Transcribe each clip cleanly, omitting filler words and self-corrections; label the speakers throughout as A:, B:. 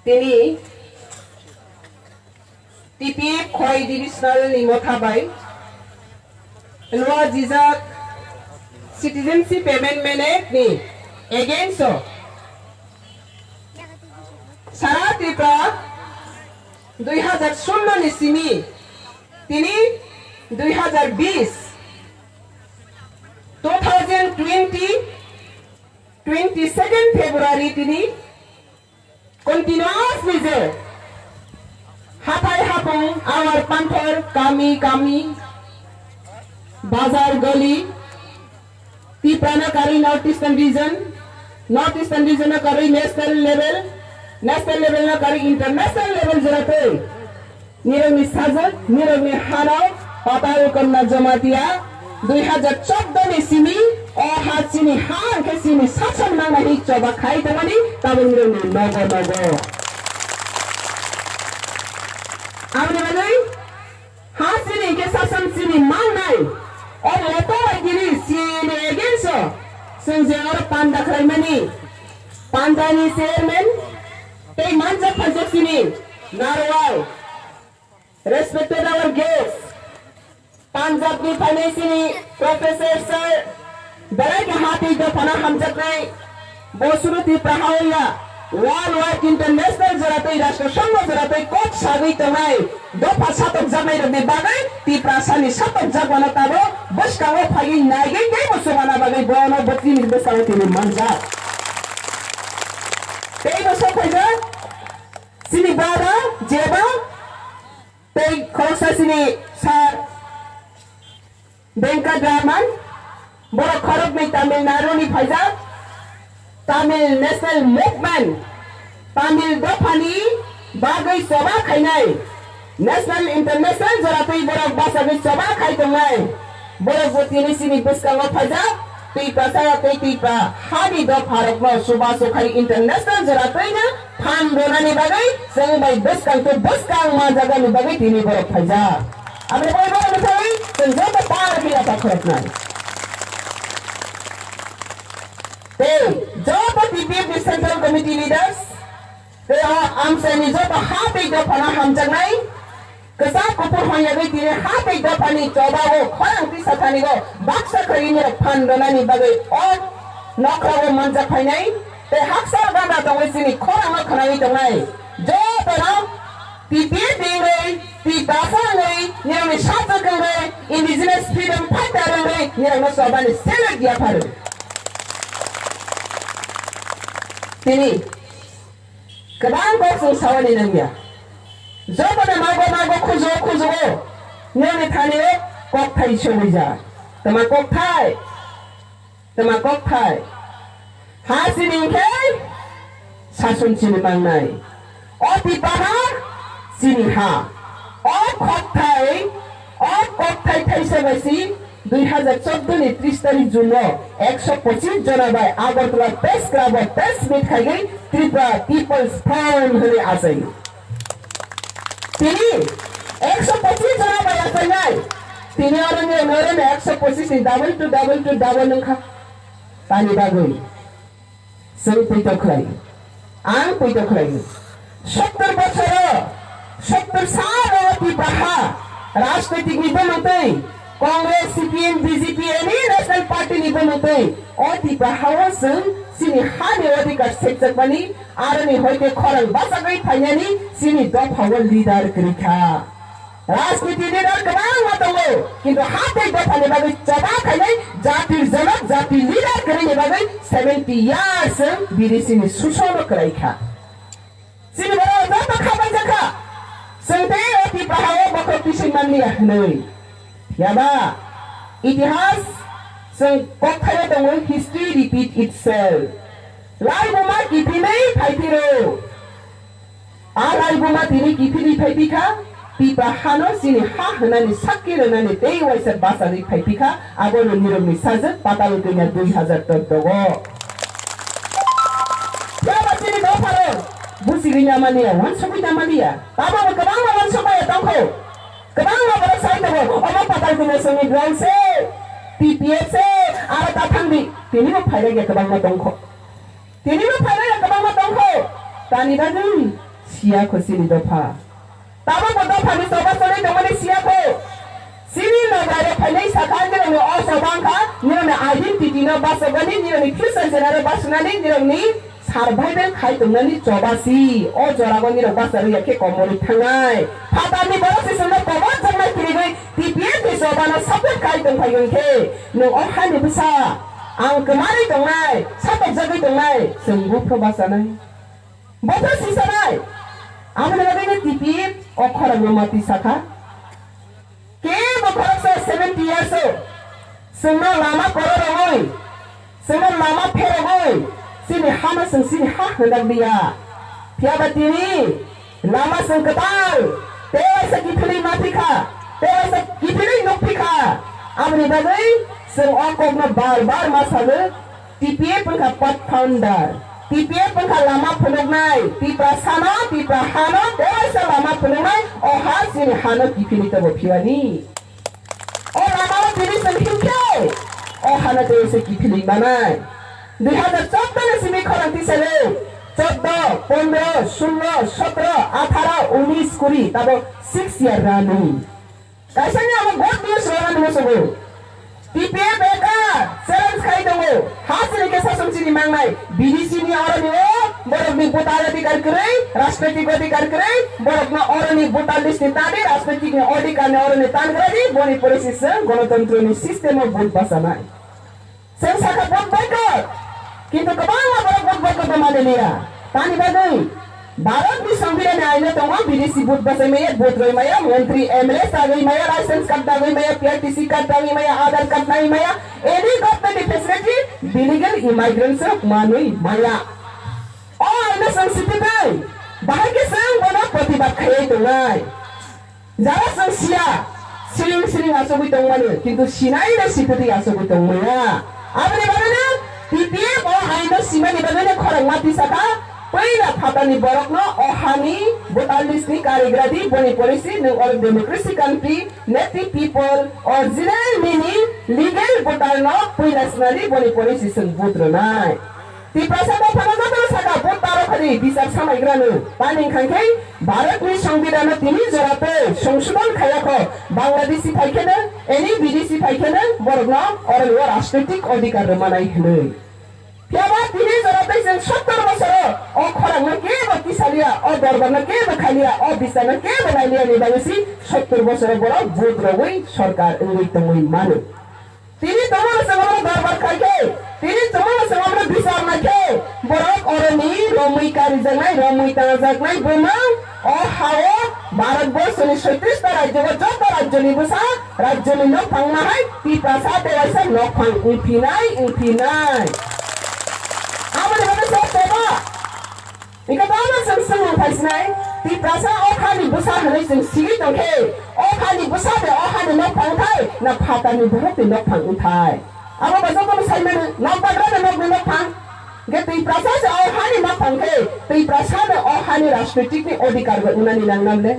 A: তিনি TPF Khoi Divisional ni Mothabai Lua Jizak Citizenship Amendment Act ni against Sara Tripura 2016 ni sini তিনি 2020 22nd February তিনি continuously je hatai hapung our panthor kami bazar gali Tripura kari North Eastern region na kari national level na kari international level jarate nirami sajak nirami hanau pataru kanna jamatia 2014 ni sini और sini har ke sini sasam na nahi coba khai tamani tabe nirami nogo amne balai ha sini ke sasam sini mang nai और leto agiri sini against senje or panda khaimani pandani chairman tei manja phajak sini narwal respected our guests Punjab ni financially Professor Sir Barai ke hati do pana hamjat nai Bosuruti Prahauya Worldwide International Jaratai Rashtra Sangha Jaratai Coach Sagai Tamai Do Pasatok Jamai Rabbi Bagai Tripura Sani Satok Jagwana Tabo Buskawo Phagi Nagai Dei Bosumana Bagai Bono Botri Nirbesawa Tini Manja Dei Boso Phaja Sini Baba Jeba Dei Khosa Sini Sir Venkataraman Boro Kharok ni Tamil Nadu ni Phaja Tamil National Movement Tamil Dofani Bagai Soba Khainai National International Jaratai Boro Basagai Soba Khai Tongai Boro Botini Sini Buskawa Phaja Tripura Saya Tripura Hadi Do Pharok no Subhaso Khai International Jaratai na Phan Bonani Bagai Sangbai Buskang to Buskang Ma Jaga ni Bagai Tini Boro Phaja Amre boy boy boy senjata par kiya pakhrapnai te job TPF central committee leaders te am seni job hati do pana hamjangnai kesa kupur hoyagai tire hati do pani chobago khorang ti sathani go baksa khayini phandonani bagai or nokrago manja khainai te haksar ganda tongoi sini khorang khanai tongai job ram TPF dingai ti dasangai nirami shasakangai indigenous freedom fighter nirami sobani select dia paru tini kadang ko sawani namya jobana mago khujo nirami thani kok thai chomija tama kok thai hasinin kai sasun chini mangnai oti bahar sini ha Kothai Thaisabasi 2014 ni 30 तारिख June 125 जना बाय Agartala Press Club press meet खाइgai Tripura People's Front hole asai tini 125 जना बाय asai nai tini orang ni orang 125 ni double nungkha tani bagoi sing puito khlai ang puito khlai 70 bachar 70 साल Tripura राजनीतिक निबन होतै Congress CPM BJP any national party निबन होतै ओ Tripura house सिनि हानि अधिकार sector पनि आरनि होइते खरल बसगै थाइयानि सिनि द पावर लिडर करिखा राजनीति लिडर कबां मतंगो किन्तु हाते द फाले बागै चबा खाइनै जाति जनक जाति लिडर करिने बागै 70 years बिरिसिनि सुसनो कराइखा सिनि बरा द खाबाय जखा Sente oti pahawa bakal pising manliah noi. Yaba itihas seng kothaya tongoi history repeat itself. Lai buma kipi nei phaitiro. Lai buma tini kipi ni phaipika Tripura hano sini ha hanani sakir nani tei waisa basa ni phaipika abono nirami sajak patalu tenya 2000 togo. Yaba sini do paro Busiginya mania, wan sobi mania. Tama kabang wan sobi tangko. Kabang bara sai tabo. Oma patal tine sami ground se. TPF se ara ta thangbi. Tini mo phaire ge kabang ma tangko. Tini mo phaire ge kabang ma tangko. tani bagui sia ko sini dopa tabo bodo phani soba sore domani sia ko sini no gare phani sakande no oso bangka ni no identity no basogani ni no future generation basnani ni no survival khai tumnani chobasi o joragoni ro basari yake komori thangai phatani borasi sunna komo jamai kirigoi tpn ni sobana support khai tum phaigun ke no o hani bisa ang kemari tongai satok jagai tongai sembu probasanai botas sisanai amne bagene tpn o khorang mati sakha ke bo khorang 70 years o sunna lama kororoi sunna lama pheroi sini hama sing sini ha hendak dia piaba tini lama sing ketal tewasa kipili matika tewasa kipili nopika amri bagai sing okok na bar masale TPA pengka pot founder TPA pengka lama penugnai tipa sana tipa hana tewasa lama penugnai oha sini hana kipili tabo piwani oh lama tini sing himke oh hana tewasa kipili manai 2014 sini खरंती चले 14, 15, 16, 17, 18, 19 कुरी तब 6 year Ranu कैसे नहीं हम बहुत news Ranu हो सको TPA बेकार सेलेंस खाई दो हाथ से लेके सब समझी नहीं मांगना BDC नहीं और नहीं हो बरक नहीं बुताले दिकार करे राष्ट्रपति को दिकार करे बरक ना और नहीं बुताल लिस्ट निताने राष्ट्रपति के ऑडिट करने और नितान करे बोनी पुलिस से गणतंत्र ने सिस्टम में बहुत बसाना सेंसा का बहुत बेकार কিন্তু kebanyakan orang buat kemana dia? Tani bagai. Barat di संविधान आइले तो वहाँ विदेशी बुत बसे में बुत रही मया मंत्री एमएलए सागई मया लाइसेंस करता गई मया पीआरटीसी करता गई मया आधार कार्ड नहीं मया एनी गवर्नमेंट फैसिलिटी बिलीगल इमिग्रेंट्स मानुई मया और इन्हें संस्कृति नहीं बाहर के संग बना प्रतिबाद खाये तो नहीं जरा संस्या सिरिंग आसोगी तो मने किंतु सिनाई ने सिद्धि आसोगी तो मया आपने बारे ना TPA o haino simani bagane khorang mati saka paila phatani borokno ohani botalis ni karigradi boni policy no or democracy country native people original meaning legal botalno paila snali boni policy sun botronai ti prasada phanaga saka botaro khari bisar samaigranu paning khangkai Bharat में संविधान तिनी जराते संशोधन खायाखो Bangladeshi फाइखेना any विदेशी फाइखेना बरगना और वो राष्ट्रपतिक अधिकार मानाय हनै प्याबा तिनी जराते जों 70 बছर ओ खरांग के बतिसालिया ओ दरबार के बखालिया ओ बिसान के बनाइलिया नि बागसी 70 बছर बड़ बोद्रवै सरकार ओइ तमै मानो तिनी तमर संगम दरबार खाइके तिनी तमर संगम बिसार नाखे बरक अरनि रमै कारी जंगाय रमै ता जगनाय बोमा ओ हाओ भारत वर्षनि 37 राज्य जत राज्यनि बसा राज्यनि न फांनाय ती प्रासा देवासा न फां उफिनाय आबले बने सोबा इका दाना संसंग फाइसनाय ती प्रासा ओ खानि बसा हनै जों सिगि दंखे ओ खानि बसा दे ओ खानि न फांथाय न फातानि बरते न फां उथाय आबो बजको साइमेन न पडरा न फां Gati prasasa o hani mapangke, ti prasada o hani राष्ट्रपति के अधिकार उन्होंने नंगले,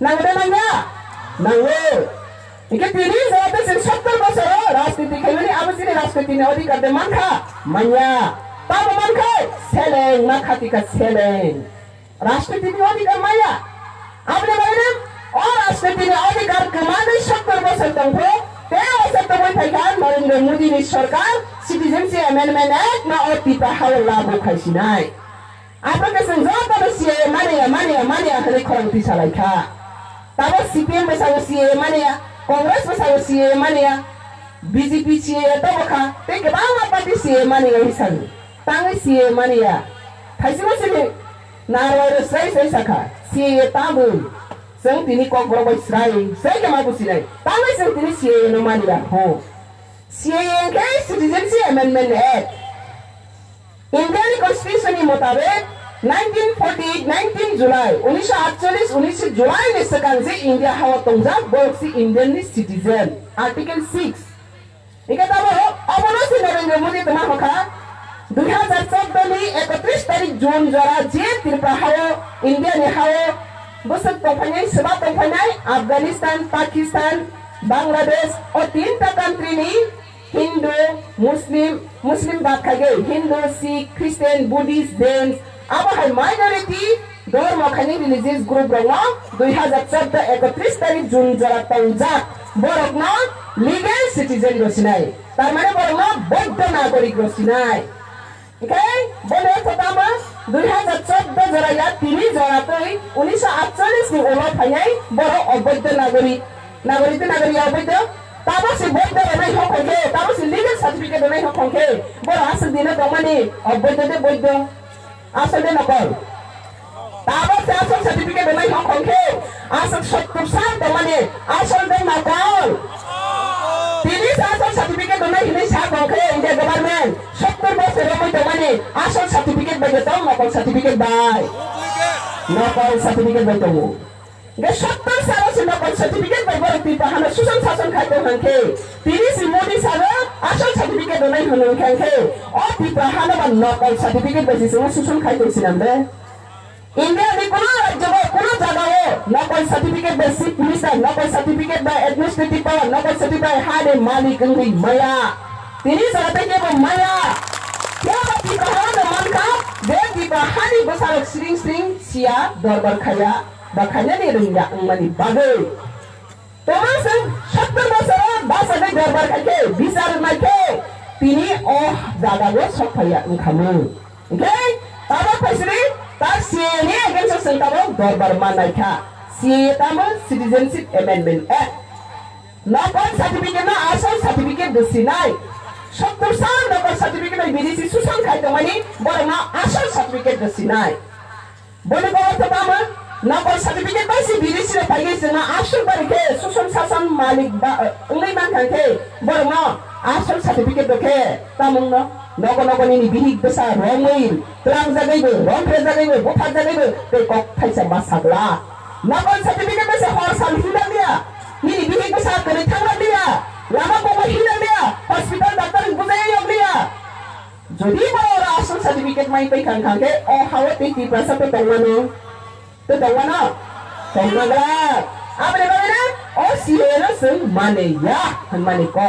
A: नंगले नंगा, नंगले, इके तीनी जाते से 70 बছর राष्ट्रपति के लिए अब सिर्फ राष्ट्रपति ने अधिकार दे मानखा, मन्या, तब मानखा, सेलेंग ना खाती का सेलेंग, राष्ट्रपति ने अधिकार माया, आपने बोले और राष्ट्रपति ने अधिकार कमाने 70 बছর तक ते औसत तो पैकार नरेंद्र मोदी ने सरकार सिटीजनशिप अमेंडमेंट एक्ट ना और तिपा हाल लागू खाइसिनाय आपन के संजो तब सीए माने हले खरंती सालाइखा तब सीपीएम बसाव सीए माने कांग्रेस बसाव सीए माने बीजेपी सीए तबखा ते के बांगा पार्टी सीए माने हिसान तांगे सीए माने खाइसिनो सिने नारवारो सै साखा सीए ताबु जों तिनी ककबर बसराय सै के मा बुसिनाय तांगे जों तिनी सीए न मानिया हो सीए के citizenship amendment act Indian constitution के मुताबिक 1948 19 जुलाई 1948 19 जुलाई ने सकान से इंडिया हावा तंजा बोक्सी इंडियन सिटीजन आर्टिकल 6 इके तब अबनो से नरेंद्र मोदी तमा होखा 2014 नि 31 तारिख जून जरा जे त्रिपुरा हावा इंडिया ने हावा बसत तफानाय सबा तफानाय अफगानिस्तान पाकिस्तान बांग्लादेश और 3 कंट्री नि हिंदू मुस्लिम बात खागे हिंदू सिख क्रिश्चियन बुद्धिस्ट जैन आबाहाय माइनरिटी धर्म खानि रिलिजियस ग्रुप दङ 2014 31 तारिख जुन जरा तंजा बरकना लीगल सिटीजन रसिनाय तारमाने बरकना बौद्ध नागरिक रसिनाय ओके बने ततामा 2014 जरा या 3 जरा तै 1948 नि ओला फाइनाय बर अवैध नागरिक अवैध ताबो से बौद्ध रनाय हखके ताबो से लीगल सर्टिफिकेट रनाय हखके बर आसल दिना दमानि अवैध दे बौद्ध आसल दे नकल ताबो से आसल सर्टिफिकेट रनाय हखके आसल 70 साल दमानि आसल दे नकल तिनी आसल सर्टिफिकेट रनाय हिनै सा हखके इंडिया गभर्नमेंट 70 बछर रमै दमानि आसल सर्टिफिकेट बाय दम नकल सर्टिफिकेट बाय दमु गे 70 साल से नकल सर्टिफिकेट बाय बरती पहाना सुसन शासन खाइतो हनखे तिनी सि मोदी साल आसल सर्टिफिकेट रनाय हनन खाइखे अ ति पहाना बा नकल सर्टिफिकेट बाय सुसन खाइतो सिनामले इंडिया नि कोनो राज्यमा कोनो जग्गाओ नकल सर्टिफिकेट बाय चिफ मिनिस्टर नकल सर्टिफिकेट बाय एडमिनिस्ट्रेटिभ पावर नकल सर्टिफिकेट बाय हाले मालिक गंगै माया तिनी जगते के माया क्या ति पहाना मनका दे ति पहानी बसारक सिरिङ सिया दरबार खाया bakanya ni ringa mani bagai tomasen 70 বছর বাসাগে দরবার খাইকে বিচার নাইকে তিনি জায়গা গো সফাইয়া ওখানে ওকে তাবা ফাইসরি তার সিএনি এগেন্সট সেন্টারো দরবার মানাইখা সিএ তাম সিটিজেনশিপ অ্যামেন্ডমেন্ট অ্যাক্ট নকল সার্টিফিকেট না আসল সার্টিফিকেট দিছি নাই 70 সাল নকল সার্টিফিকেট বিদেশি সুসং খাইতো মানে বড় না আসল সার্টিফিকেট দিছি নাই বলে বড় তো তাম नकल सर्टिफिकेट बाइसि बिदेशी फाइगे जोंना आसल बारिखे सुसन शासन मालिक बा उंगै मान खांखे बरम आसल सर्टिफिकेट दखे तामुंग नगनि बिहिक बसा रमै त्रां जागैबो रंफ्रे जागैबो बथा जागैबो बे कक थाइसा मासागला नकल सर्टिफिकेट बाइसि हर साल हिला दिया नि बिहिक बसा करे थांला दिया लामा बमा हिला दिया हॉस्पिटल डॉक्टर बुझाय यगलिया जदि बरो आसल सर्टिफिकेट माइ पै खांखे अ हाव ति पैसा पे तंगनो तो दवाना तंगला आपने बाबा ओ सीएनो सं माने या हन माने को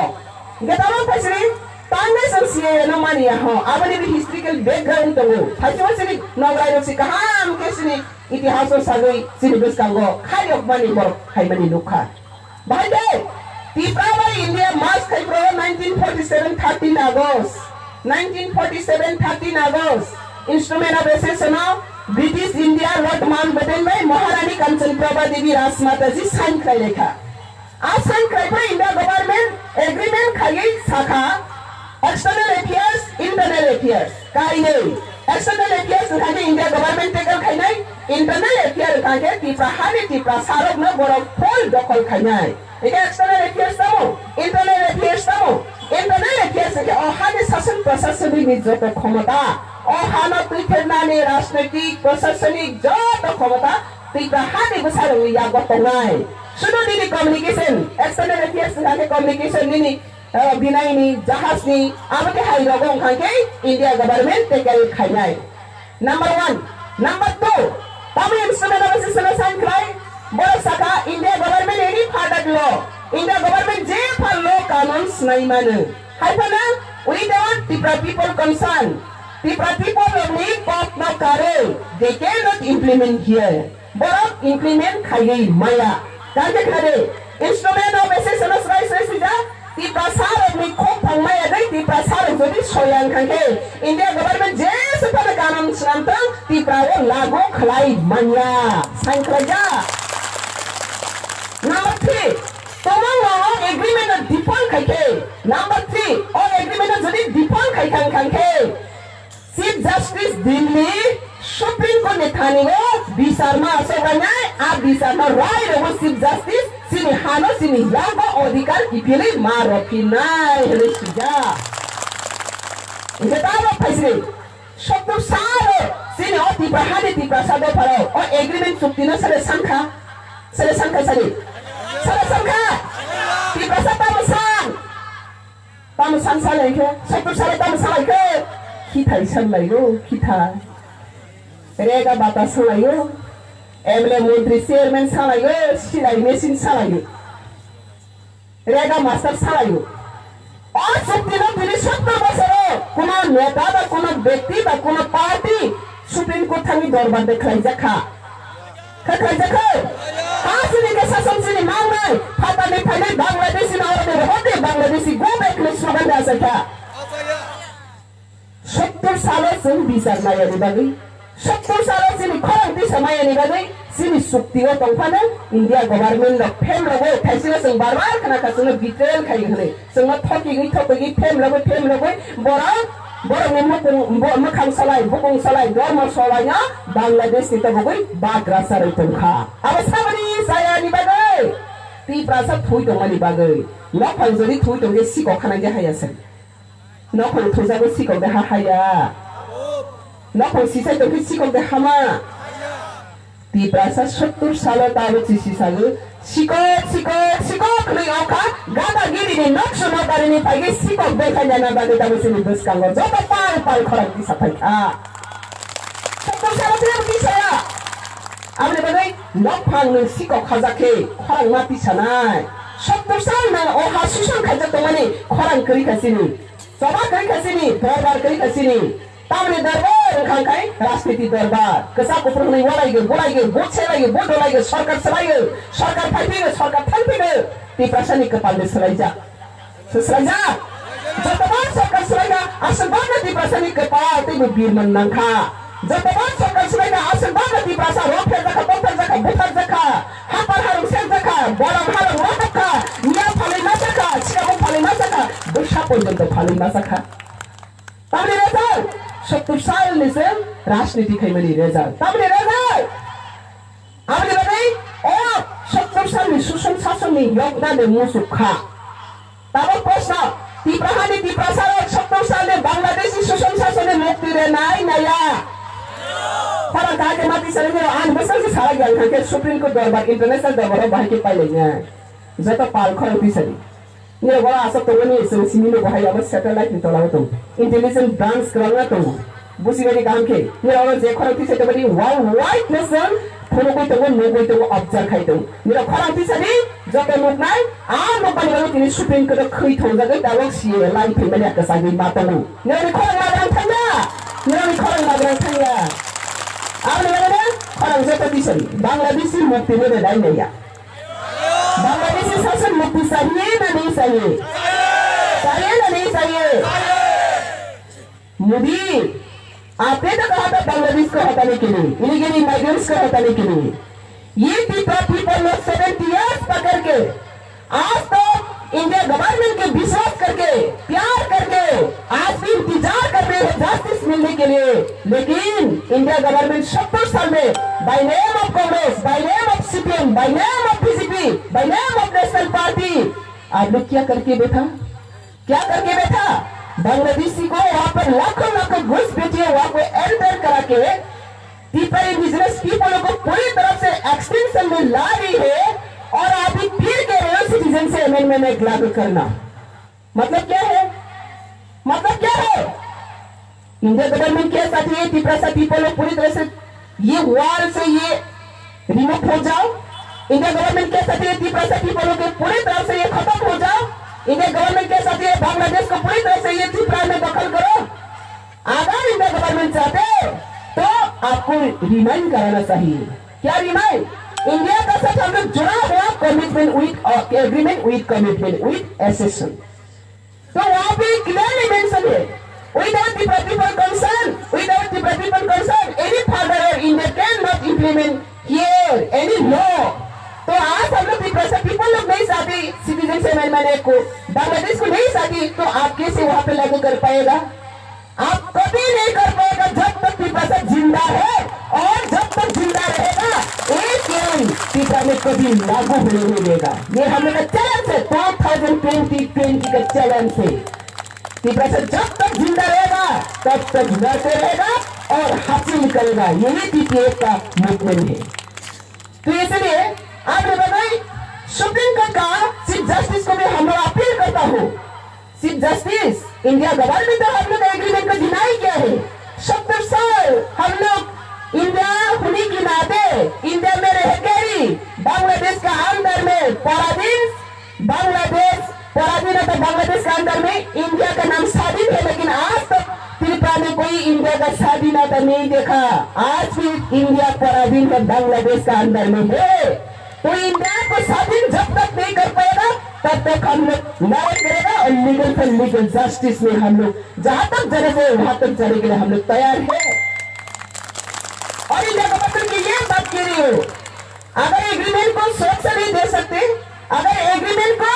A: गतामा फसरी तांगे सं सीएनो माने या हो आपने भी हिस्ट्रिकल बैकग्राउंड तो फाइसो सिनि नगराइनो सि कहां केसनि इतिहास सागै सिनिबस कांगो खायो माने बर खाइ माने लुखा भाइदे तिप्राबा इंडिया मास खाइप्रो 1947 13 अगस्त instrument of accession British India lord Mountbatten में महारानी कंचन प्रभा देवी राजमाता जी साइन खाइलेखा आज साइन खाइपा इंडिया गवर्नमेंट एग्रीमेंट खाइ शाखा एक्सटर्नल अफेयर्स इंटरनल अफेयर्स काइने एक्सटर्नल अफेयर्स खाइ इंडिया गवर्नमेंट टेकल खाइनाय इंटरनल अफेयर खाइ तिप्रा हानि तिप्रा सारक न बर फुल दखल खाइनाय एके एक्सटर्नल अफेयर्स तमो इंटरनल अफेयर्स के हानि शासन प्रशासनिक निजत क्षमता हाना तुइफेरनानि राजनैतिक प्रशासनिक जत क्षमता तिप्रा हानि बसार या गतंगाय सुनो दिनि कम्युनिकेशन एक्सटर्नल अफेयर्स खाके कम्युनिकेशन दिनि बिनायनि जहाजनि आबके हाइ रगं खाके इंडिया गवर्नमेंट टेकल खाइनाय नंबर 1 नंबर 2 तामि इंस्ट्रूमेंट ऑफ एसेसन साइन खाइ बर साखा India government any further law India government जे फार लॉ कानून सुनाय मानो हाइफाना we don't Tipra people concern People of me pop no kare. They cannot implement here. But implement khaye maya. Kage kare. Instrument of assistance rice resija. Ti pasar of me khop phang maya dai ti pasar jodi soyan khange. India government je supana kanam santam ti prawo lago khlai maya. Sign karaja. Number 3. Tomang agreement of default khaike. Number 3. All agreement of jodi default khai khange. Chief Justice Delhi Supreme Court नेथानिगो बिसारमा असोगानाय आ बिसारमा राय रहो Chief Justice सिनि हानो सिनि यागो अधिकार किपिले मारफिनाय हेले सिजा इंगेताबो फाइसरे 70 साल सिनि अति बहाने ति प्रसादो फरो ओ एग्रीमेंट चुक्तिनो सरे संखा सरे संखा ति प्रसाद तामसान सालेखे 70 साल तामसालाइखे kita isan layo kita rega bata salayo emle mantri chairman salayo silai mesin salayo rega master salayo और शक्ति न बिनी 70 बছর কোন নেতা বা কোন ব্যক্তি বা কোন পার্টি সুপ্রিম गथांनि दरबार देख्लायजाखा खाख्लायजाखो हासिनि के शासन सिनि मावनाय फाटानि फायनाय बांलादेशी नावरे होते बांलादेशी गो बैक ने स्लोगान दासखा 70 साले जों बिसार नायनि बागै 70 साले सिनि खरंथि समायनि बागै सिनि सुक्तियाव दंफानो इंडिया गभर्नमेंट ल फेम लगो थाइसिनो जों बारबार खोनाखासनो डिटेल खाइ होने जोंना थकिगै फेम लगो बर'नि मोखां सलाय बुकुं सलाय धर्म सलायना बांलादेश नि तबगै बाग्रा सारै दंखा आबो साबनि जायानि बागै ती प्रासा थुइ दंमानि बागै न फांजरि थुइ दंगे सिको खानांगे हायासै न फं थुजाबो सिको दे हाया न फं सिसाय दंगे सिको दे हामा ती प्रासा 70 साल ताबो चिसि सागु सिको खलै अखा गादा गिरिनि नक्सो नदारिनि फाइगे सिको देखायना बागै ताबो सिनि बसकांगो जब पाल खरांति साफाइखा 70 साल तेम दिसाया आमने बागै नफां नो सिको खाजाखे खरां माति सानाय 70 साल ना अहा सुसन खाजा तमानि खरां करि खासिनि सभा करि खासिनि दरबार करि खासिनि तामने दरबार खांखाय राजनीति दरबार कसा कुपुर नै वलाइगो बोछेलाइगो बोडलाइगो सरकार सलाइगो सरकार फाइफिगो सरकार थांफिगो ती प्रशासनिक कपालले सलाइजा जतबार सरकार सलाइगा आसनबान ती प्रशासनिक कपाल ती बिरमन नांखा जतबार सरकार सलाइगा आसनबान ती प्रशा रोफे जखा बफर जखा बुथर जखा हापर हारम सेन जखा बरम हारम रोफका निया फालै नासखा सिकाबो फालै नासखा बैसा पर्यन्त फालै नासखा तामने रेजाल्ट 70 साल निसे राजनीति खैमनि रेजाल्ट तामने रेजाल्ट आमने बागै ओ 70 साल नि सुसन शासन नि योगदान मुसुखा ताबो प्रश्न ती प्रसार 70 साल ने बांग्लादेशी सुसन शासन ने मुक्ति रे नाय नया फरा काके माथि सरे आन बसल से सारा ज्ञान खाके सुप्रीम कोर्ट दरबार इंटरनेशनल दरबार बाहिके पाइलेnya जत पाल खरति सरी निरा बड़ा आसा तोगनि जों सिमिनो बाहायाबो सैटेलाइट नि तलाव दं इंटेलिजेंट ब्रांच खालामना दं बुसिबादि गामखे निरा जे खरति सैटेबादि वर्ल्ड वाइड नेशन फुनुगै दं नगै दं अबजार्भ खाइ दं निरा खरति सरी जत नुकनाय आ नबानि बागै तिनि सुप्रीम कोर्ट खै थौजागै दावक सिए लाइन फैमानि आकासागै मातनु निरा खरं लाग्रां थांया निरा खरं लाग्रां थांया आमने बागै खरं जत दिसरि बांग्लादेशी मुक्ति ने दाइ नया बांग्लादेशी शासन मुक्ति चाहिए ना नहीं चाहिए ना नहीं चाहिए मोदी आपने तो कहा था बांग्लादेश को हटाने के लिए इलीगल इमाइग्रेंट्स को हटाने के लिए ये पीपल लोग 70 years पकड़ के आज तो इंडिया गवर्नमेंट के विश्वास करके प्यार करके आज भी इंतजार कर रहे हैं जस्टिस मिलने के लिए लेकिन इंडिया गवर्नमेंट 70 साल में by name of Congress by name of CPM by name of BJP by name of national party आप लोग क्या करके बैठा बांग्लादेशी को वहां पर लाखों घुस बेचे वहां को एंटर करा के पीपल बिजनेस पीपल को पूरी तरफ से एक्सटेंशन में ला रही है और अभी फिर कह रहे हो सिटीजन से अमेंडमेंट एक्ट लागू करना मतलब क्या है इंडिया गवर्नमेंट क्या चाहती है तिप्रासा पीपल को पूरी तरह से ये वॉर से ये रिमूव हो जाओ इंडिया गवर्नमेंट क्या चाहती है तिप्रासा पीपल को पूरी तरह से ये खत्म हो जाओ इंडिया गवर्नमेंट क्या चाहती है बांग्लादेश को पूरी तरह से ये त्रिपुरा में दखल करो अगर इंडिया गवर्नमेंट चाहते तो आपको रिमाइंड कराना चाहिए क्या रिमाइंड इंडिया का साथ हम लोग जुड़ा हुआ commitment with agreement with commitment with accession तो वहां पे क्लियरली मेंशन है without the people concerned any further India cannot implement here any law तो आज हम लोग पीपल लोग नहीं चाहते सिटीजन अमेंडमेंट एक्ट को बांग्लादेश को नहीं चाहती तो आप कैसे वहां पे लागू कर पाएगा आप कभी नहीं कर पाएगा जब तक पीपल जिंदा है और जब तक जिंदा रहेगा एक पीपल में कभी लागू होने नहीं देगा ये हम लोग का चैलेंज है 2020 का चैलेंज है पीपल जब तक जिंदा रहेगा तब तक लड़ते रहेगा और हासिल करेगा यही पीपीएफ का मूवमेंट है तो इसलिए आपने बताई सुप्रीम कोर्ट का चीफ जस्टिस को भी हम लोग अपील करता हूँ चीफ जस्टिस इंडिया गवर्नमेंट ने हम लोग एग्रीमेंट को डिनाई किया है 70 साल हम लोग इंडिया होने के नाते इंडिया में रह कर बांग्लादेश का अंदर में बांग्लादेश के अंदर में इंडिया का नाम स्वाधीन है लेकिन आज तक त्रिपुरा में कोई इंडिया का स्वाधीनता नहीं देखा। आज भी इंडिया पराधीन है, बांग्लादेश का अंदर में है। तो इंडिया को स्वाधीन जब तक नहीं कर पाएगा तब तक हम लोग लड़ाई करेगा और लीगल फॉर लीगल जस्टिस में हम लोग जहां तक चलेंगे वहां तक चलने के लिए हम लोग तैयार है। और इंडिया गवर्नमेंट की ये बात कह रही हो, अगर एग्रीमेंट को सोच से नहीं दे सकते, अगर एग्रीमेंट को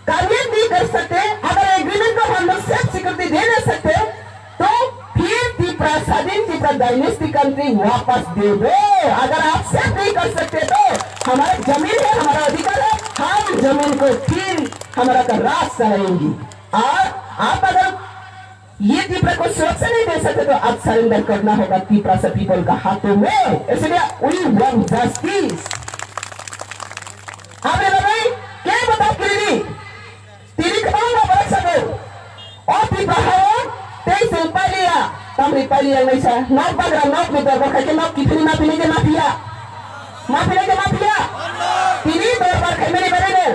A: कामयाब नहीं कर सकते, अगर एग्रीमेंट को हम लोग सेफ सिक्योरिटी दे नहीं सकते, तो फिर त्रिपुरा स्वाधीन त्रिपुरा डायनेस्टी कंट्री वापस दे दो। अगर आप सेफ नहीं कर सकते तो हमारा जमीन है, हमारा अधिकार है, हम जमीन को फिर हमारा का राज चलाएंगी। और आप अगर ये त्रिपुरा को सुरक्षा नहीं दे सकते तो आप सरेंडर करना होगा त्रिपुरा से पीपल का हाथों में। इसलिए वी वांट जस्टिस। आपने बताई क्या बताओ किरी तीन कमांगा बरस सको और त्रिपुरा तेईस रुपये लिया तम रुपये लिया नहीं सा नौक बगरा नौक में दर बखा के नौक कितनी माफी नहीं के माफिया तीनी दर पर खाई मेरे बड़े ने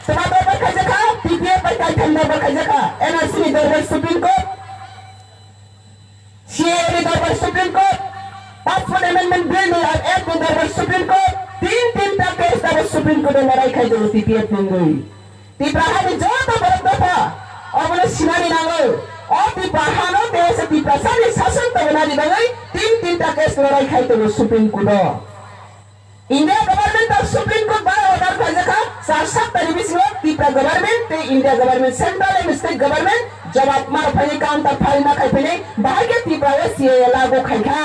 A: समा दर पर खाई जखा तीपीए पर काई ठंडा पर खाई जखा एनआरसी में दर पर सुप्रीम कोर्ट सीए में दर पर supreme court passport amendment bill में एक्ट में दर पर सुप्रीम कोर्ट तीन तक केस दर पर सुप्रीम कोर्ट में लड़ाई खाई दो तीपीए में गई त्रिपुरा में जो तो बरत दफा और बोले सिनानी नांगो और त्रिपुरा नो देश त्रिपुरा सारे शासन तो बना दी गई तीन तक केस लड़ाई खाई दो सुप्रीम कोर्ट इंडिया गवर्नमेंट और सुप्रीम कोर्ट बार ऑर्डर कर रखा शासक तरीबिस में त्रिपुरा गवर्नमेंट ते India government central and state government जब आप मार फैले काउंटर फाइल ना खाई फैले बाहर के त्रिपुरा में सीए लागू खाई खा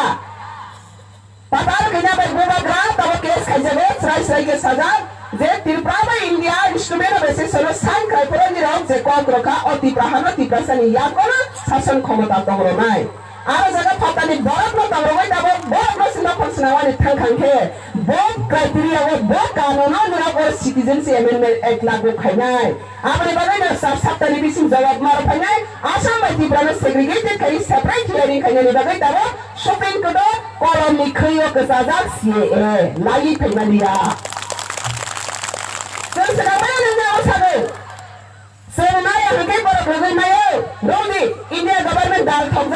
A: पता किना भाई गोवा ग्रा तब केस खाई जगह सराय के सजा जे त्रिपुरा में इंडिया इंस्ट्रूमेंट वैसे सलो साइन कर पर नि राम से कॉल रखा और त्रिपुरा से या कोन शासन क्षमता तंगरो नाय आरो जगह पता नि बरफ न तंगरो गई तब बरफ न सिना फंसनावानि थांखांखे बोथ क्राइटेरिया वो बोथ कानून निरा और सिटीजनशिप अमेंडमेंट एक्ट लागू खाइनाय आपने बताई ना सब टेलीविजन जवाब मार खाइनाय आसाम में त्रिपुरा में सेग्रीगेटेड करी सेपरेट हियरिंग खाइनाय बताई तब सुप्रीम कोर्ट कॉलम नि खयो कसाजाक सीए लागी खाइना लिया इंडिया गवर्नमेंट दाल थोक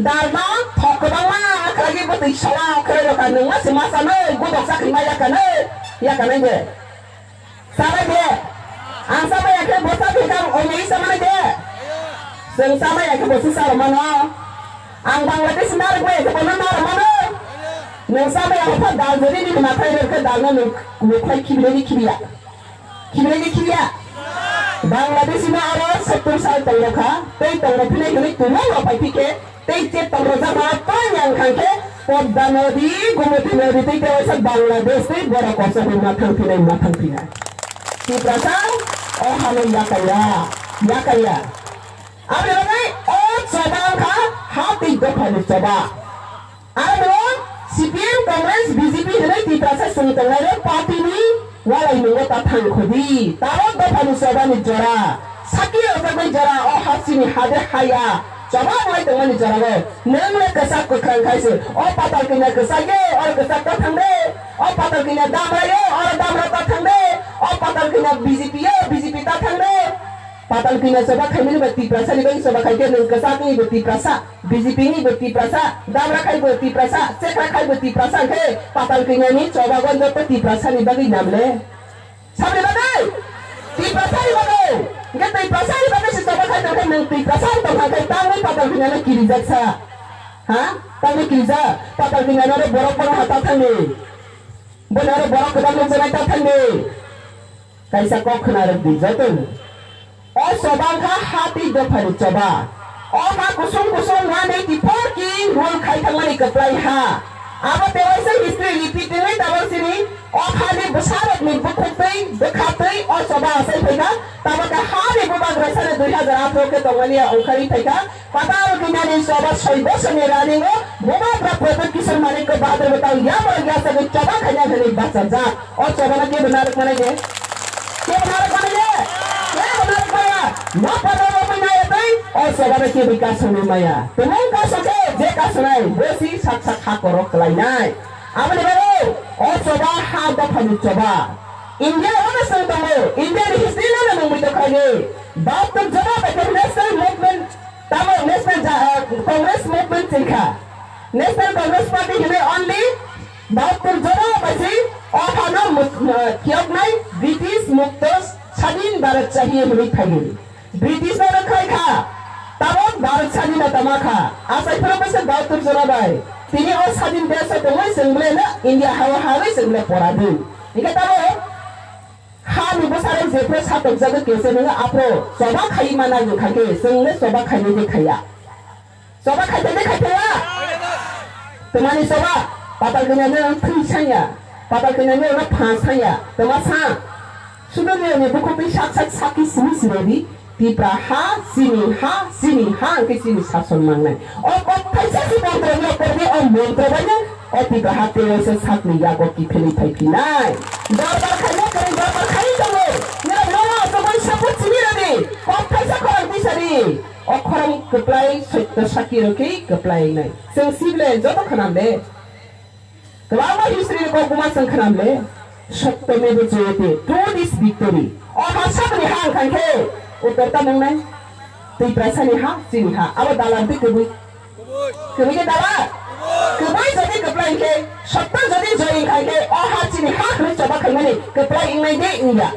A: दालमा थोकबांगा आखरागे बतै सला आखरे का नंगा समासानो गोदक साखरि माया कानो या कानो दे साबाय दे आं साबाय आखे बसा बेकाम ओमै सामाने दे जों साबाय आखे बसा सारमानो आं बांलादेश नारगै आखे बना नारमानो नों साबाय आखे दाल जरि नि माथाय रखो दालनो नोखै खिबिया बांलादेश में आरो 70 साल तक रखा तई तंग फिने गनि तुमो लपाय पिके तई जे तंग जामा पायां खांखे पद्मा नदी गोमती नदी तई तेवसा बांग्लादेश तई बड़ा कसो हुना थांफिना त्रिपुरा ओ हालो याकाया आबे लगाई ओ सबां का हाथी दफानि सभा आरो सीपीएम कांग्रेस बीजेपी हने त्रिपुरा से संगतंगारे पार्टी नि वाला इन्होंने ताथान खुदी तारों दफानु सबानी जरा साकी अगर जरा और हासिनी हादे हाया जवाब वाले तो वाली जरा वो नंगे कसाक को खांखाइसे और पाताल के ना कसाये और कसाक का ठंडे और पाताल के ना दामरे और दामरा का ठंडे और पाताल के ना बीजेपी का ठंडे पाताल के ना सभा खाई नहीं बत्ती प्रसा नहीं सभा खाई के नंगे कसाक नहीं बत्ती प्रसा बीजेपी नहीं बत्ती प्रसा दामरा खाई बत्ती प्रसा सेखा खाई बत्ती प्रसा के पाताल के ना नहीं चौबा गंज बत्ती प्रसा नहीं बगी नामले सामने बगे ती प्रसा नहीं बगे ये ती प्रसा नहीं बगे से सभा खाई तो नंगे ती प्रसा तो खाई तांगे पाताल के ना किरी जैसा हाँ तांगे किरी जा पाताल के ना रे बड़ा हाथा थांगे बोले रे बड़ा कदम लोग जनाई थांगे कैसा कौन खना रख दी जाते और सभा का हाथी दफारी चबा और का कुसुम ना नहीं की फोर की रोल खाई थंगनी कपलाई हा अब तेवसे हिस्ट्री रिपीट नहीं तब सिनी और खाली बसारत में बुखते दिखाते और सभा असल फेगा तब का हारे बुबाग रसने 2008 के तंगलिया ओखरी फेगा पता हो कि ना सभा सही बस में रानी को बुबाग रा प्रोजेक्ट किशन मालिक को बात बताओ या पर या सब चबा खजा खली बस जा और सभा के बना रख माने के बना रख माने ना पता वो बनाए थे और सवाल के विकास होने माया तुम्हें का सके जे का सुनाई बेसी साक्षात खा करो कलाई नाय आपने बोलो और सवाल हाथ दफानी चबा इंडिया होने से तो इंडिया हिस्ट्री ना ना मुझे तो खाए बात तो जवाब है नेशनल मूवमेंट तब national Congress movement tingka. National Congress Party hile only Bharatpur jora basi othano kyoknai British muktos স্বাধীন ভারত চাহিয়ে হলি থাকি ব্রিটিশ না খাই খা তাবক ভারত স্বাধীন তামাখা আসাই ফরবসে 72 জনা বাই তিনি ও স্বাধীন দেশ তমই সঙ্গলে না ইন্ডিয়া হাওয়া হাওয়া সঙ্গলে পরাদু ইকা তাবো হানি বসারে যেপ্রে সাতক জাগে কেসে নঙ্গা আপরো সবা খাই মানা গো খাকে সঙ্গলে সবা খাইতে দেখায়া সবা খাইতে দেখায়া তোমানি সবা পাতাল কেনে থুইছায়া পাতাল কেনে না ফাঁসায়া তোমা সা sudah ni buku pisah sakit sini sini di praha sini ha ke sini sason mangnai oh kok kaisa si mantra ni pergi oh mantra banyak oh di praha tewas sak ni ya kok ki pheli phai pinai darbar khaya kare darbar khai jawo mera lola tomai saput sini rani kok kaisa korang bisa ni oh korang keplai setto sakir ke keplai nai sensible joto khanam le kelama history ko kuma sang khanam le সত্যমেব Jayate through this victory অহাসাবনি Hang খানকে উত্তরটা মংনাই তুই প্রাসানি হা চিনি হা আবার দালান্তি কবুই কবিকে দালা কবুই যদি কপ্লাইকে সত্য যদি জয়িং খাইকে অহা চিনি হা হলে চবা খাইমানি কপ্লাই ইংনাই দে ইংয়া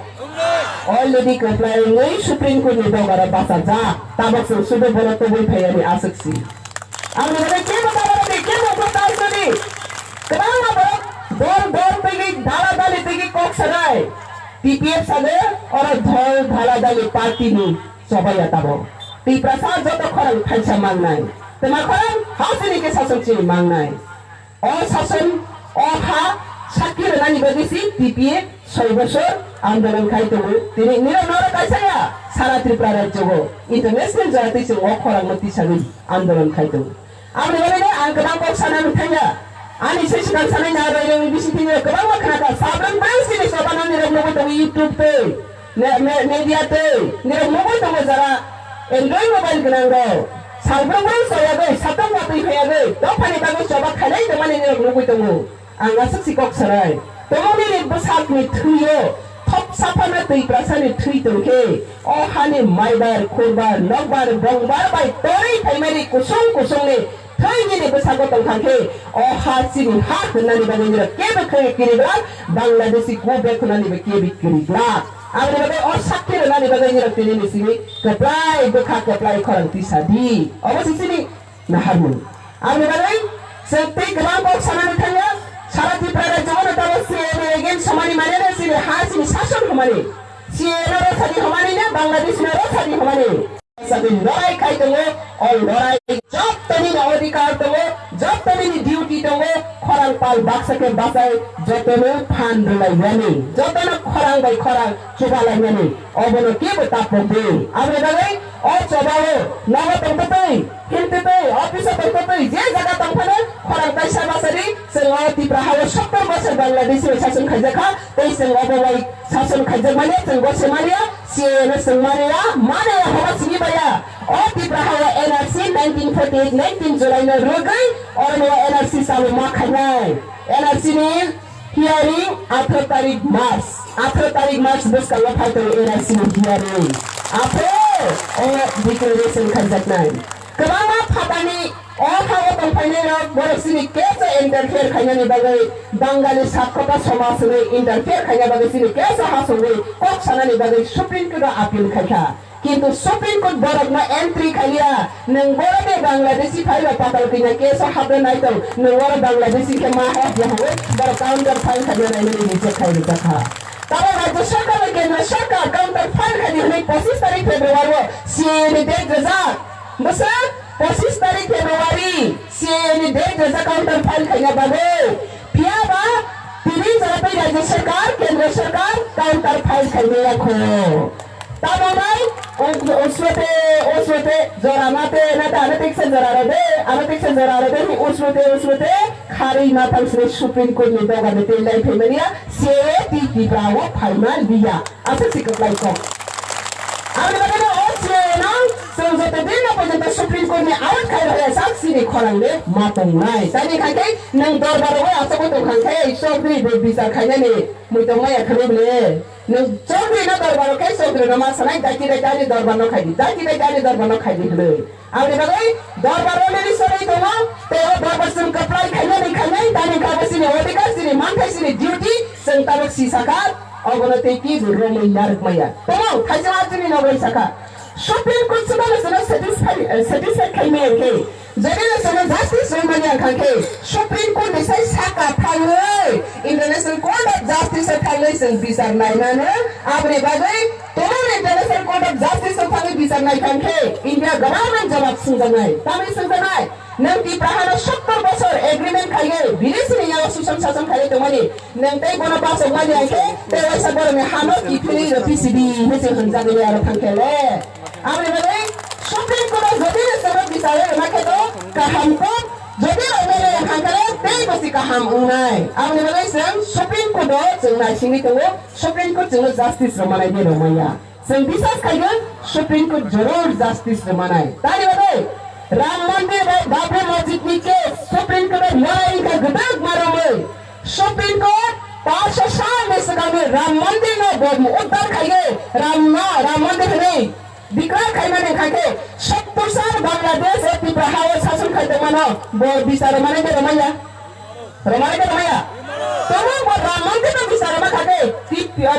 A: অলরেডি কপ্লাই ইংনাই সুপ্রিম কোর্ট নি দগারা বাসা যা তাবক সুদে বলো তো বই ফাইয়ানি আসক্সি আমি বলে কে বতাবো কে বতাবো তাই কেমন বলো দল পেগে ধারা দালি পেগে কক সারাই টিপিএফ সালে और ধল ধারা দালি পার্টি নি সবাই আতাবো তি প্রসাদ যত খরং খাইছা মাংনাই তোমা খরং হাসিনি কে শাসন চি মাংনাই অ শাসন অ হা সাকির নানি বদিসি টিপিএফ 6 বছর আন্দোলন খাইতো তিনি নিরনর কাইছায়া সারা ত্রিপুরা রাজ্য ইন্টারন্যাশনাল জাতি সে অ খরং মতি সাগি আন্দোলন খাইতো আমি বলে আঙ্কদাম কক সানান থাইয়া ani sesikan sanai na royo bisi tinyo kabang maknaka sabran bangsi ni sobanan ni rogno to YouTube te media te ni rogno to jara Android mobile ganango sabran bang soya ge satam matui hoya ge to pani bago soba khalai to mani ni rogno to anga sikok sarai to moni ni basat ni thuyo top sapana tei prasani thui to ke o hani maibar khurbar nokbar bongbar bai tori thaimari kusung ni Thai besago tangkangke oh hasini hak nani bagajira kebe kaya kiribla Bangladeshi kube kunani be kebe kiribla amri bagai oh sakir nani bagajira tini ni sini keplai bekha keplai korang tisadi obo sini naharmun amri bagai seperti kelompok sana tanya sarat di prada jawa tahu siapa again samani mana ni sini hasini sason hamani siapa tadi hamani na Bangladesh na tadi hamani सभी लड़ाई खाई तो और लड़ाई जब तनी अधिकार तो जब तनी ड्यूटी तो खरांग पाल बाक्स के बासाय जतने फान रलाई यानी जतने खरांग भाई खरांग चुबालाई यानी और बोलो क्या बता पाते अब ये लगे और चबाओ नवा तंपते हिलते ऑफिस तंपते ये जगह तंपने खरांग पैसा बासरी संगति प्रहार 70 वर्ष बांग्लादेश में शासन खजखा तेईस संगवाई शासन खजक माने संगो से मारिया सिएना संगमारिया माने हवा सिंगी बया और ती प्रहार NRC 1948 19 जुलाई में रोगई और वो NRC साल मां खनाई NRC ने हियरिंग 18 तारीख मार्च बस का लफा तो NRC में हियरिंग आपे और डिक्लेरेशन खजक नाई कबामा फाटानी और हाव तंफाइने ना बरसिनी कैसे इंटरफेयर खाने बगै बंगाली साखता समाज में इंटरफेयर खाने बगै सिनी कैसे हासोगे कोक सनानी बगै सुप्रीम कोर्ट अपील खाया किंतु सुप्रीम कोर्ट बरक में एंट्री खाया नंगोर में बांग्लादेशी फाइल पातल किना कैसे हाबे नाइ तो नंगोर बांग्लादेशी के मा है यहाँ बर काउंटर फाइल खाने नाइ में नीचे खाई था तब राज्य सरकार के केंद्र सरकार काउंटर फाइल खाने में 25 तारीख फेब्रुआरी सीएन डेट जजा बस 25 तारीख फेब्रुआरी सीएन डेट जजा काउंटर फाइल खाने बाबू पियाबा तीन जगह पे राज्य सरकार केंद्र सरकार काउंटर फाइल खाने रखो तब भाई उसमें जरा माते ना अनतिक से जरा रहे उसमें खारी ना था उसने सुप्रीम कोर्ट में दो बार तेल लाइफ में लिया सेती की ब्रावो फाइनल दिया ऐसे सिक्का लाइफ को आगे बढ़े ना और से ना संजोते दिन ना जों तो सुप्रीम कोर्ट नि आउट खाइ रहे साक्षी नि खरांले मातंनाय तानि खाके नों दरबाराव आसाखौ दंखांखे चौधरी बे बिचार खायनानि मुइतंनाय खरिबले नों चौधरी न दरबाराव के चौधरी न मा सनाय जाति रे जानि दरबार न खाइदि जाति रे जानि दरबार न खाइदि हले आउने बागै दरबाराव नि सबै दङ ते दरबारसिम कप्लाइ खायनानि खायनाय तानि काबसिनि अधिकार सिनि मानथाइ सिनि डिउटी जों ताबक सिसाकार अगनते की रोमै नारक माया तमौ थाइजा आजनि नगै साखा सुप्रीम कोर्ट सुनाले सेटिस्फाइड खाइमे के जदिले सना जस्टिस रोमानि आखांखे सुप्रीम कोर्ट निसाय साका थाङै इंटरनेशनल कोर्ट अफ जस्टिस थाङै जों बिचार नायनानो आब्रे बागै तमौ इंटरनेशनल कोर्ट अफ जस्टिस थाङै बिचार नायखांखे इंडिया गभर्नमेंट जवाब सुंजानाय तामै सुंजानाय नों ती प्राहानो 70 बছर एग्रीमेंट खाइगे बिदेशनि याव सुसन शासन खाइ तमनि नों तै बना पास मानि आखे तै वैसा गरमे हानो की फिली र पीसीबी हेसे हनजागै आरो थांखेले आब्रे बागै सुप्रीम कोर्ट जदिले सना बिचारे माखेतो काहामको जदि ओमेले हांखाले तै बसि काहाम उनाय आब्रे बागै जों सुप्रीम कोर्ट जों नायसिनि दङ सुप्रीम कोर्ट जों जस्टिस रमानाय दे रमाया जों बिसास खाइगोन सुप्रीम कोर्ट जरूर जस्टिस रमानाय तानि बागै राम मंदिर बाबरी मस्जिद नि के सुप्रीम कोर्ट लड़ाई का गदाग मारोमै सुप्रीम कोर्ट 500 साल में सगावे राम मंदिर न बोम उद्धार खाइगे राम मंदिर नहीं विक्रम खाइमाने खाके 70 साल बांग्लादेश एक तिब्राहाव शासन खाइते मानो बोर बिचार माने के रमाया तमो राम मंदिर न बिचार मा खाके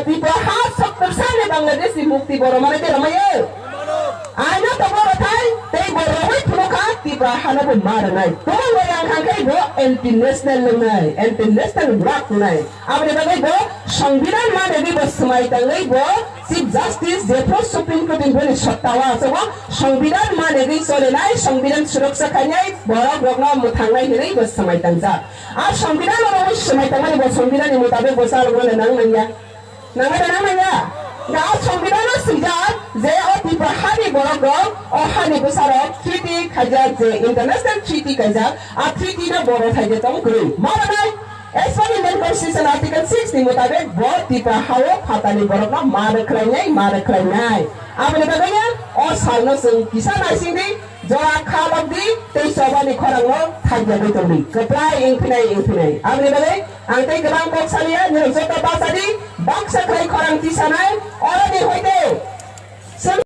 A: तिब्राहाव 70 साल में बांग्लादेश मुक्ति बोर माने के रमाया आइना तमो थाई तै बोरमै फुलखा तिब्राहानो बो मारनाय तमो लोयां खाके बो एंटी नेशनल ब्लॉक नाय आबरे बागै बो संविधान माने बे बसमाय तंगै बो चीफ जस्टिस जेफ्रो सुप्रीम कोर्ट नि सत्तावा सब संविधान माने बे सोलेनाय संविधान सुरक्षा खायनाय बरक रगना मुथांनाय हेरै बसमाय तंजा आ संविधान रो समय तंगै बो संविधान नि मुताबिक बसाल गले नांगैया दा संविधान सिजात जे अति बहानि बरक अहानि बसारक ट्रिटी खाजा जे इंटरनेशनल ट्रिटी खाजा आ ट्रिटी न बर थाइजे तम गुरु मारनाय as per Indian Constitution Article 6 नि मुताबिक बर तिब्राहाव फातानि बरक न मारख्लायनाय आबे बागैया अ सालनो जों किसान आइसिंदि जरा खालबदि तै सबानि खरांनो थाइजाबै दंनि कप्लाय इंफिनाय आबे बागै आं तै गोबां बक्सालिया निरजता बासादि बाक्सा खाइ खरां तिसानाय अरनि होइदे